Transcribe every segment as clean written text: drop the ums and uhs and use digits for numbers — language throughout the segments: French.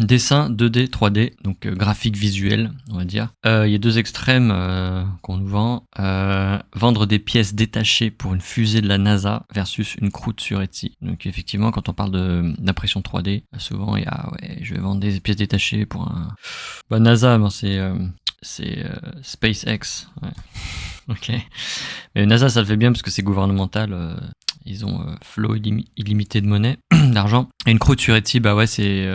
dessin 2D, 3D, donc graphique visuel, on va dire. Il y a deux extrêmes qu'on nous vend. Vendre des pièces détachées pour une fusée de la NASA versus une croûte sur Etsy. Donc effectivement, quand on parle d'impression 3D, souvent il y a je vais vendre des pièces détachées pour un NASA, ben c'est SpaceX. Ouais. Ok. Mais NASA, ça le fait bien parce que c'est gouvernemental. Ils ont flow illimité de monnaie, d'argent. Et une croûte sur Etsy, bah ouais, c'est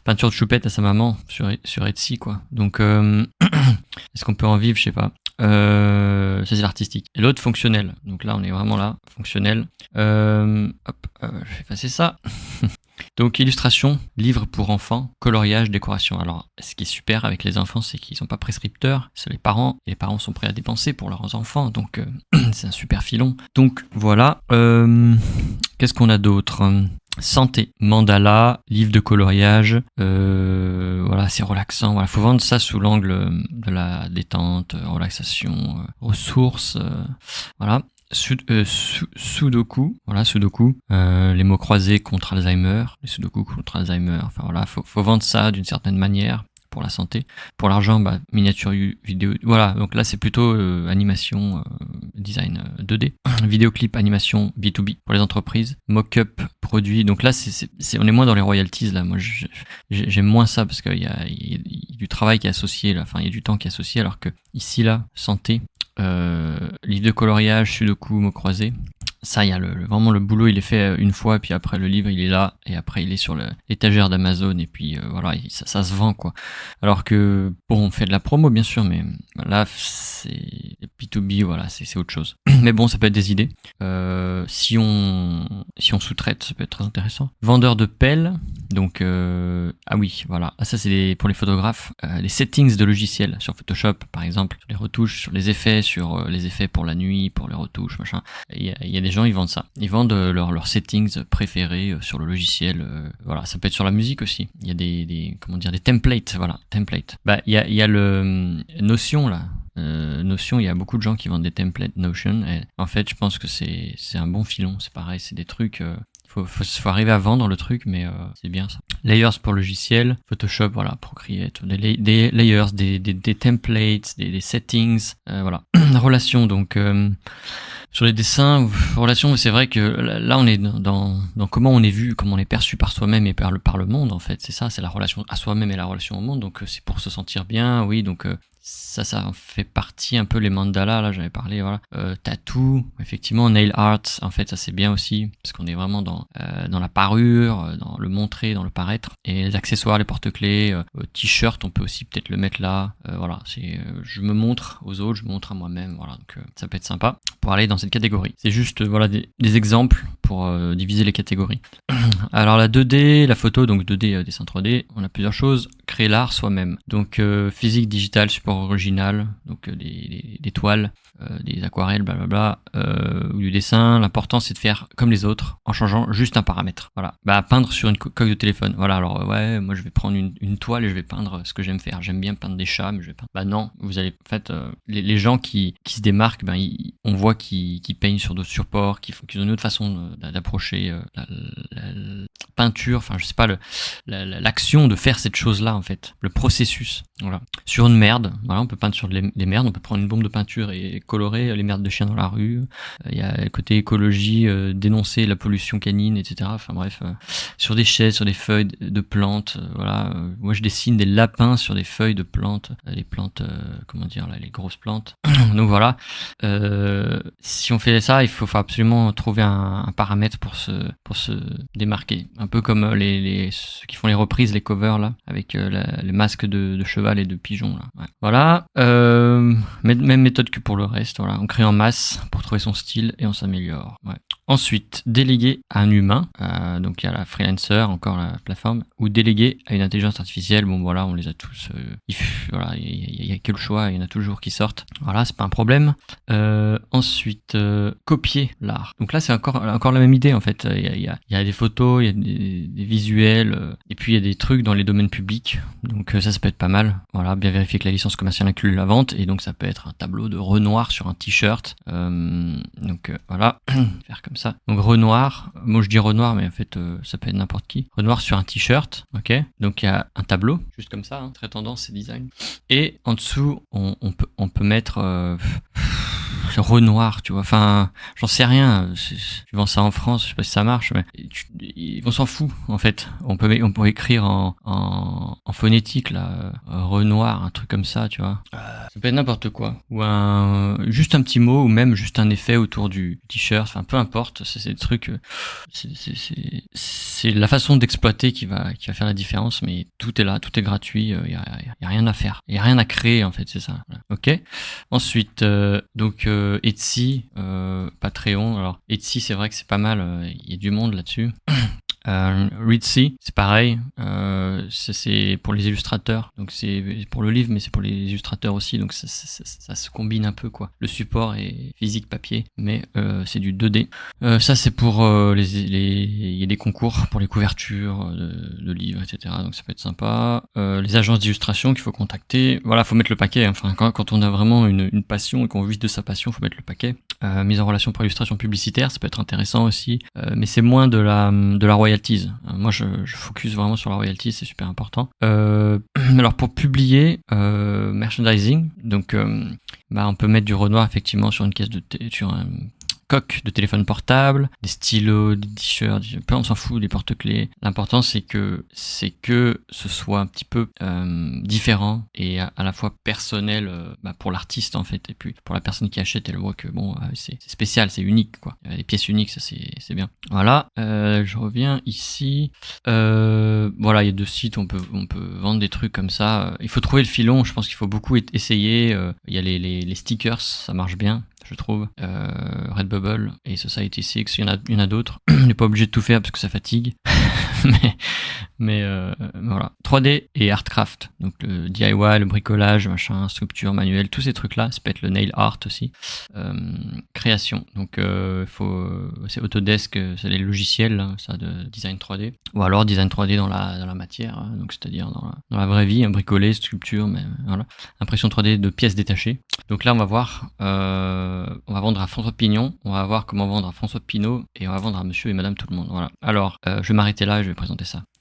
peinture de choupette à sa maman sur Etsy, quoi. Donc, est-ce qu'on peut en vivre? Je sais pas. Ça, c'est l'artistique. Et l'autre, fonctionnel. Donc là, on est vraiment là, fonctionnel. Je vais effacer ça. Donc, illustration, livre pour enfants, coloriage, décoration. Alors, ce qui est super avec les enfants, c'est qu'ils sont pas prescripteurs, c'est les parents, et les parents sont prêts à dépenser pour leurs enfants, donc c'est un super filon. Donc, voilà. Qu'est-ce qu'on a d'autre? Santé, mandala, livre de coloriage, voilà, c'est relaxant. Voilà, faut vendre ça sous l'angle de la détente, relaxation, ressources, voilà. Sudoku, voilà, Sudoku, les mots croisés contre Alzheimer, les Sudoku contre Alzheimer, enfin voilà, faut vendre ça d'une certaine manière pour la santé. Pour l'argent, bah, miniature vidéo, voilà, donc là c'est plutôt animation, design 2D, vidéoclip, animation B2B pour les entreprises, mock-up, produit, donc là on est moins dans les royalties, là, moi j'aime moins ça parce qu'il y a du travail qui est associé, là, enfin il y a du temps qui est associé, alors que ici là, santé, livre de coloriage, sudoku, mots croisés. Ça, il y a vraiment le boulot, il est fait une fois, puis après le livre, il est là, et après il est sur l'étagère d'Amazon, et puis voilà, ça se vend, quoi. Alors que, bon, on fait de la promo, bien sûr, mais là, c'est B2B, voilà, c'est autre chose. Mais bon, ça peut être des idées. Si on sous-traite, ça peut être très intéressant. Vendeur de pelles, donc, ah oui, voilà. Ah, ça, c'est pour les photographes. Les settings de logiciels sur Photoshop, par exemple, sur les retouches, sur les effets pour la nuit, pour les retouches, machin. Il y a des gens, ils vendent ça. Ils vendent leurs settings préférés sur le logiciel. Voilà, ça peut être sur la musique aussi. Il y a des templates, voilà, templates. Bah, il y a le Notion, là. Notion, il y a beaucoup de gens qui vendent des templates Notion. Et en fait, je pense que c'est un bon filon. C'est pareil, c'est des trucs. Faut arriver à vendre le truc, mais c'est bien ça. Layers pour logiciel, Photoshop, voilà, Procreate, des layers, des templates, des settings, voilà. Relations, donc sur les dessins, relations, c'est vrai que là on est dans comment on est vu, comment on est perçu par soi-même et par le monde, en fait. C'est ça, c'est la relation à soi-même et la relation au monde. Donc c'est pour se sentir bien, oui. Donc ça en fait partie un peu, les mandalas, là j'avais parlé, voilà. Tattoo, effectivement, nail art, en fait ça c'est bien aussi, parce qu'on est vraiment dans la parure, dans le montrer, dans le paraître. Et les accessoires, les porte-clés, t-shirt, on peut aussi peut-être le mettre là, voilà, c'est je me montre aux autres, je me montre à moi-même, voilà, donc ça peut être sympa pour aller dans cette catégorie. C'est juste voilà des exemples pour diviser les catégories. Alors la 2D, la photo, donc 2D, dessin 3D, on a plusieurs choses. Créer l'art soi-même, donc physique, digital, support original, donc des toiles, des aquarelles, blablabla, ou du dessin. L'important c'est de faire comme les autres en changeant juste un paramètre. Voilà, bah peindre sur une coque de téléphone. Voilà, alors ouais, moi je vais prendre une toile et je vais peindre ce que j'aime faire. J'aime bien peindre des chats, mais je vais peindre. Bah non, vous allez en fait les gens qui se démarquent, ben on voit qu'ils peignent sur d'autres supports, qu'ils ont une autre façon d'approcher la peinture. Enfin, je sais pas, l'action de faire cette chose-là, en fait, le processus. Voilà. Sur une merde, voilà, on peut peindre sur les merdes, on peut prendre une bombe de peinture et colorer les merdes de chiens dans la rue. Il y a le côté écologie, dénoncer la pollution canine, etc. Enfin bref, sur des chaises, sur des feuilles de plantes, voilà. Moi je dessine des lapins sur des feuilles de plantes, les plantes, comment dire là, les grosses plantes. Donc voilà. Si on fait ça, il faut absolument trouver un paramètre pour se démarquer. Un peu comme ceux qui font les reprises, les covers là, avec les masques de cheval et de pigeon là. Ouais. Voilà. Même méthode que pour le reste. Voilà. On crée en masse pour trouver son style et on s'améliore. Ouais. Ensuite, déléguer à un humain, donc il y a la freelancer, encore la plateforme, ou déléguer à une intelligence artificielle. Bon voilà, on les a tous. Voilà, il y a que le choix, il y en a toujours qui sortent. Voilà, c'est pas un problème. Ensuite, copier l'art. Donc là, c'est encore la même idée en fait. Il y a des photos, il y a des visuels, Et puis il y a des trucs dans les domaines publics, donc ça peut être pas mal. Voilà, bien vérifier que la licence commerciale inclut la vente, et donc ça peut être un tableau de Renoir sur un t-shirt. Voilà, faire comme ça. Donc Renoir, moi je dis Renoir, mais en fait ça peut être n'importe qui. Renoir sur un t-shirt, ok. Donc il y a un tableau, juste comme ça, très tendance et design. Et en dessous, on peut mettre Renoir, tu vois. Enfin, j'en sais rien. Tu vends ça en France, je sais pas si ça marche, mais on s'en fout en fait. On peut écrire en phonétique là, Renoir, un truc comme ça, tu vois. Ça peut être n'importe quoi. Ou juste un petit mot, ou même juste un effet autour du t-shirt. Enfin, peu importe. C'est des trucs. C'est la façon d'exploiter qui va faire la différence. Mais tout est là, tout est gratuit. Y a rien à faire. Y a rien à créer en fait. C'est ça. Voilà. Ok. Ensuite, donc Etsy, Patreon. Alors Etsy, c'est vrai que c'est pas mal. Il y a du monde là-dessus. Readsy, c'est pareil, c'est pour les illustrateurs, donc c'est pour le livre, mais c'est pour les illustrateurs aussi, donc ça se combine un peu quoi. Le support est physique papier, mais c'est du 2D. Ça c'est pour il y a des concours pour les couvertures de livres, etc. Donc ça peut être sympa. Les agences d'illustration qu'il faut contacter, voilà, faut mettre le paquet. Enfin, quand on a vraiment une passion et qu'on vit de sa passion, faut mettre le paquet. Mise en relation pour illustration publicitaire, ça peut être intéressant aussi, mais c'est moins de la royalties. Moi, je focus vraiment sur la royalties, c'est super important. Alors pour publier, merchandising, donc on peut mettre du Renoir effectivement sur une caisse sur un coque de téléphone portable, des stylos, des t-shirts, on s'en fout, des porte-clés. L'important c'est que ce soit un petit peu différent et à la fois personnel pour l'artiste en fait, et puis pour la personne qui achète, elle voit que bon, c'est spécial, c'est unique quoi. Les pièces uniques, ça c'est bien. Voilà, je reviens ici. Voilà, il y a 2 sites, on peut vendre des trucs comme ça. Il faut trouver le filon, je pense qu'il faut beaucoup essayer. Il y a les stickers, ça marche bien, je trouve. Redbubble et Society6, il y en a d'autres. On n'est pas obligé de tout faire parce que ça fatigue. mais voilà. 3D et Artcraft, donc le DIY, le bricolage, machin, sculpture manuelle, tous ces trucs là. Ça peut être le nail art aussi. Création, donc c'est Autodesk, c'est les logiciels là, ça, de design 3D, ou alors design 3D dans la matière, donc c'est-à-dire dans la vraie vie, bricoler, sculpture, mais voilà, impression 3D de pièces détachées. Donc là on va voir, on va vendre à François Pignon, on va voir comment vendre à François Pinault, et on va vendre à monsieur et madame tout le monde. Voilà. Alors je vais m'arrêter là et je vais présenter ça.